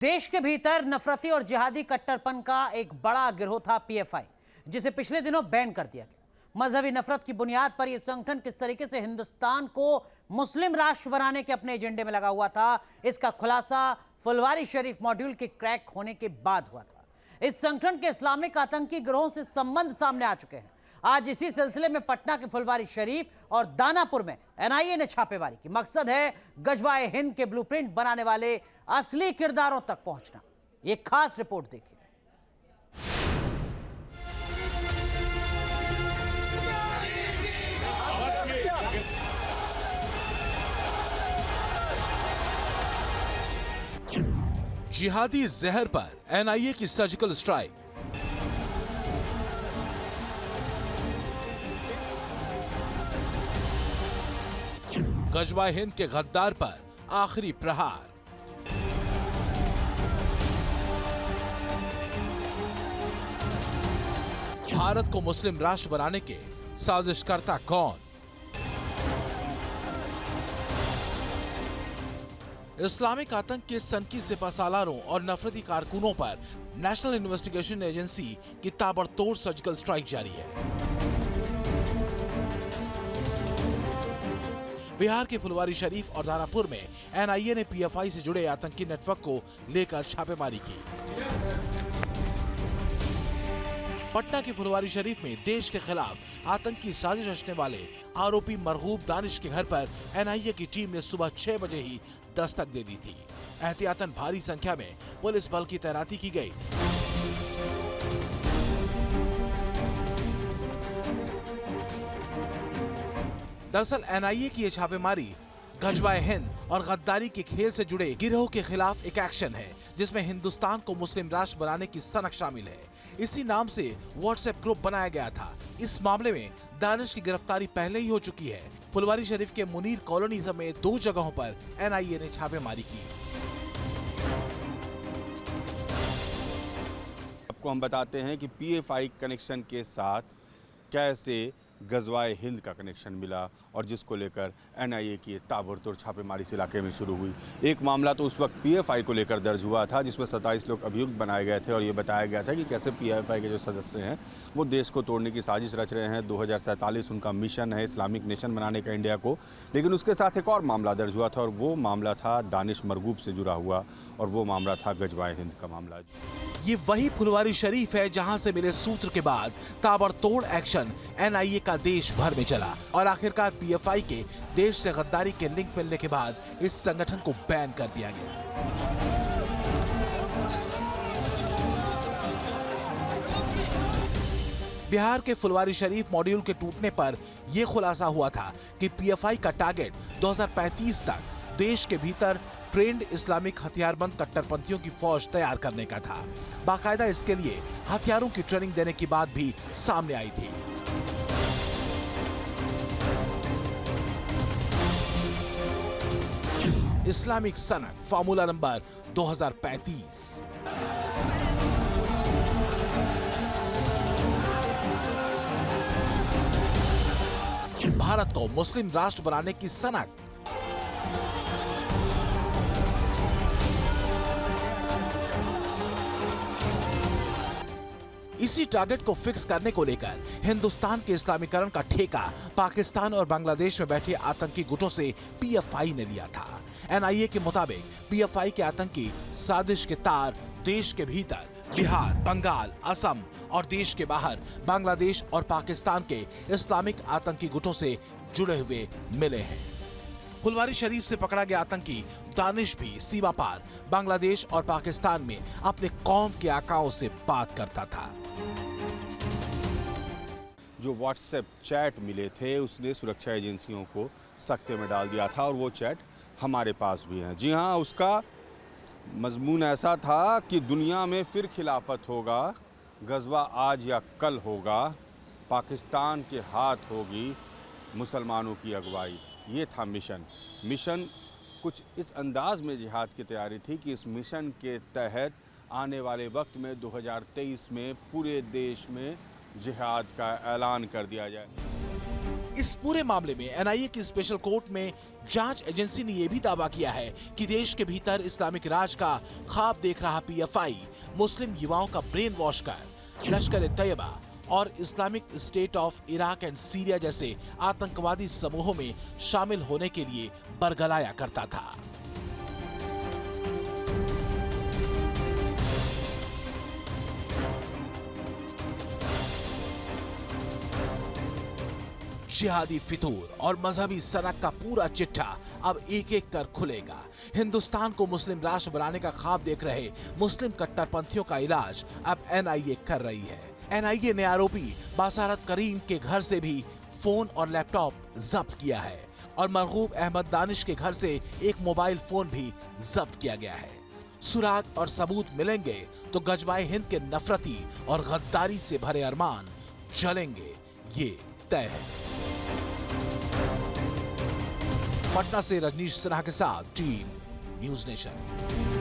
देश के भीतर नफरती और जिहादी कट्टरपन का एक बड़ा गिरोह था पीएफआई, जिसे पिछले दिनों बैन कर दिया गया। मजहबी नफरत की बुनियाद पर यह संगठन किस तरीके से हिंदुस्तान को मुस्लिम राष्ट्र बनाने के अपने एजेंडे में लगा हुआ था, इसका खुलासा फुलवारी शरीफ मॉड्यूल के क्रैक होने के बाद हुआ था। इस संगठन के इस्लामिक आतंकी गिरोह से संबंध सामने आ चुके हैं। आज इसी सिलसिले में पटना के फुलवारी शरीफ और दानापुर में एनआईए ने छापेमारी की। मकसद है गजवाए हिंद के ब्लूप्रिंट बनाने वाले असली किरदारों तक पहुंचना। यह खास रिपोर्ट देखिए। जिहादी जहर पर एनआईए की सर्जिकल स्ट्राइक। गजवाए हिंद के गद्दार पर आखिरी प्रहार। भारत को मुस्लिम राष्ट्र बनाने के साजिशकर्ता कौन? इस्लामिक आतंक के सनकी सिपहसालारों और नफरती कारकुनों पर नेशनल इन्वेस्टिगेशन एजेंसी की ताबड़तोड़ सर्जिकल स्ट्राइक जारी है। बिहार के फुलवारी शरीफ और दानापुर में एनआईए ने पीएफआई से जुड़े आतंकी नेटवर्क को लेकर छापेमारी की। पटना के फुलवारी शरीफ में देश के खिलाफ आतंकी साजिश रचने वाले आरोपी मरगूब दानिश के घर पर एनआईए की टीम ने सुबह 6 बजे ही दस्तक दे दी थी। एहतियातन भारी संख्या में पुलिस बल की तैनाती की गई। दरअसल एनआईए की यह छापेमारी गजवाए हिंद और गद्दारी के खेल से जुड़े गिरोह के खिलाफ एक एक्शन है, जिसमें हिंदुस्तान को मुस्लिम राष्ट्र बनाने की सनक शामिल है। इसी नाम से व्हाट्सएप ग्रुप बनाया गया था। इस मामले में दानिश की गिरफ्तारी पहले ही हो चुकी है। फुलवारी शरीफ के मुनीर कॉलोनी समेत 2 जगहों पर एनआईए ने छापेमारी की। आपको हम बताते हैं कि पीएफआई कनेक्शन के साथ कैसे गजवाए हिंद का कनेक्शन मिला और जिसको लेकर एनआईए की ताबड़तोड़ छापेमारी इस इलाके में शुरू हुई। एक मामला तो उस वक्त पीएफआई को लेकर दर्ज हुआ था, जिसमें 27 लोग अभियुक्त बनाए गए थे और ये बताया गया था कि कैसे पीएफआई के जो सदस्य हैं वो देश को तोड़ने की साजिश रच रहे हैं। 2047 उनका मिशन है इस्लामिक नेशन बनाने का इंडिया को। लेकिन उसके साथ एक और मामला दर्ज हुआ था और वो मामला था दानिश मरगूब से जुड़ा हुआ, और वो मामला था गजवाए हिंद का मामला। ये वही फुलवारी शरीफ है जहां से मिले सूत्र के बाद ताबड़तोड़ एक्शन एनआईए का देश भर में चला और आखिरकार पीएफआई के देश से गद्दारी के लिंक मिलने के बाद इस संगठन को बैन कर दिया गया। बिहार के फुलवारी शरीफ मॉड्यूल के टूटने पर यह खुलासा हुआ था कि पीएफआई का टारगेट 2035 तक देश के भीतर ट्रेंड इस्लामिक हथियारबंद कट्टरपंथियों की फौज तैयार करने का था। बाकायदा इसके लिए हथियारों की ट्रेनिंग देने की बात भी सामने आई थी। इस्लामिक सनक फार्मूला नंबर 2035। भारत को मुस्लिम राष्ट्र बनाने की सनक। इसी टारगेट को फिक्स करने को लेकर हिंदुस्तान के इस्लामीकरण का ठेका पाकिस्तान और बांग्लादेश में बैठे आतंकी गुटों से पीएफआई ने लिया था। एनआईए के मुताबिक पीएफआई के आतंकी साजिश के तार देश के भीतर बिहार, बंगाल, असम और देश के बाहर बांग्लादेश और पाकिस्तान के इस्लामिक आतंकी गुटों से जुड़े हुए मिले हैं। फुलवारी शरीफ से पकड़ा गया आतंकी दानिश भी सीमा पार बांग्लादेश और पाकिस्तान में अपने कौम के आकाओं से बात करता था। जो व्हाट्सएप चैट मिले थे उसने सुरक्षा एजेंसियों को सख्ते में डाल दिया था और वो चैट हमारे पास भी हैं। जी हाँ, उसका मजमून ऐसा था कि दुनिया में फिर खिलाफत होगा, गजवा आज या कल होगा, पाकिस्तान के हाथ होगी मुसलमानों की अगुवाई। ये था मिशन कुछ इस अंदाज में जिहाद की तैयारी थी कि इस मिशन के तहत आने वाले वक्त में 2023 में पूरे देश में जिहाद का ऐलान कर दिया जाए। इस पूरे मामले में एनआईए की स्पेशल कोर्ट में जांच एजेंसी ने यह भी दावा किया है कि देश के भीतर इस्लामिक राज का ख्वाब देख रहा पीएफआई मुस्लिम युवाओं का ब्रेन वॉश कर लश्कर-ए-तैयबा और Islamic state of Iraq and Syria जैसे आतंकवादी समूहों में शामिल होने के लिए बरगलाया करता था। जिहादी फितूर और मजहबी सनक का पूरा चिट्ठा अब एक एक कर खुलेगा। हिंदुस्तान को मुस्लिम राष्ट्र बनाने का ख्वाब देख रहे मुस्लिम कट्टरपंथियों का इलाज अब एनआईए कर रही है। एनआईए ने आरोपी बासारत करीम के घर से भी फोन और लैपटॉप जब्त किया है और मरगूब अहमद दानिश के घर से एक मोबाइल फोन भी जब्त किया गया है। सुराग और सबूत मिलेंगे तो गजवाए हिंद के नफरती और गद्दारी से भरे अरमान जलेंगे, ये तय है। पटना से रजनीश सिन्हा के साथ टीम न्यूज़ नेशन।